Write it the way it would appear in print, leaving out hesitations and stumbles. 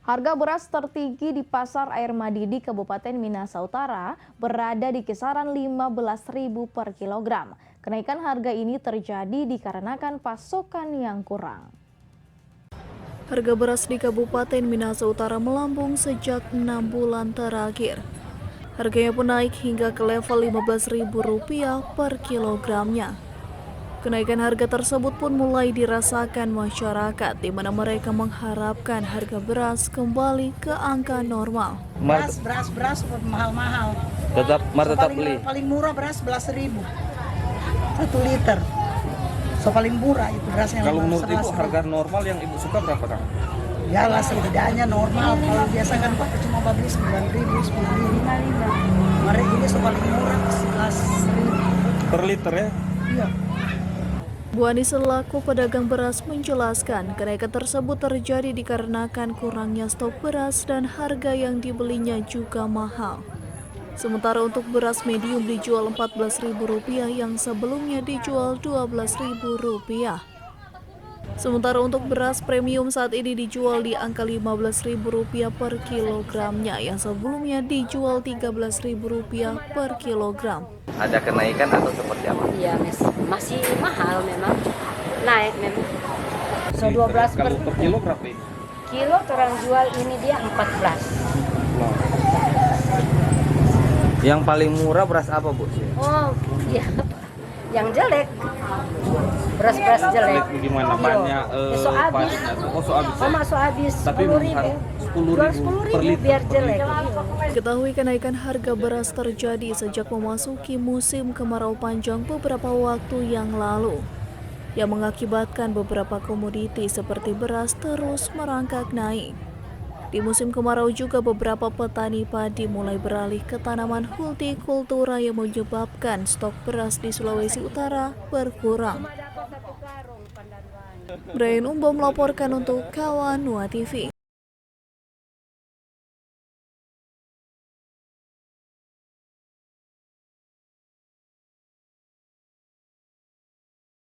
Harga beras tertinggi di Pasar Air Madidi, Kabupaten Minahasa Utara berada di kisaran Rp15.000 per kilogram. Kenaikan harga ini terjadi dikarenakan pasokan yang kurang. Harga beras di Kabupaten Minahasa Utara melambung sejak 6 bulan terakhir. Harganya pun naik hingga ke level Rp15.000 per kilogramnya. Kenaikan harga tersebut pun mulai dirasakan masyarakat, di mana mereka mengharapkan harga beras kembali ke angka normal. Beras mahal-mahal. Tetap beli. Paling murah beras 11.000 1 liter. So paling murah itu berasnya. Kalau menurut Ibu harga normal yang Ibu suka berapa, Kang? Ya lah setidaknya normal. Kalau biasa kan pakai cuma beli 9.000, 10.000. Hari ini so paling murah 11.000 per liter ya? Iya. Bu Ani selaku pedagang beras menjelaskan kenaikan tersebut terjadi dikarenakan kurangnya stok beras dan harga yang dibelinya juga mahal. Sementara untuk beras medium dijual Rp14.000 yang sebelumnya dijual Rp12.000. Sementara untuk beras premium saat ini dijual di angka Rp15.000 per kilogramnya yang sebelumnya dijual Rp13.000 per kilogram. Ada kenaikan atau seperti apa? Iya, masih mahal memang. Naik memang. So 12 Kalau per kilo berapa ini? kilo orang jual ini dia 14. Yang paling murah beras apa, Bu? Oh, iya. Yang jelek. Beras-beras jelek. Gimana? Banyak so habis. so habis. So habis. Tapi 10.000 per liter. biar jelek. Diketahui kenaikan harga beras terjadi sejak memasuki musim kemarau panjang beberapa waktu yang lalu, yang mengakibatkan beberapa komoditi seperti beras terus merangkak naik. Di musim kemarau juga beberapa petani padi mulai beralih ke tanaman hortikultura yang menyebabkan stok beras di Sulawesi Utara berkurang. Brian Umbo melaporkan untuk Kawan Nuha TV.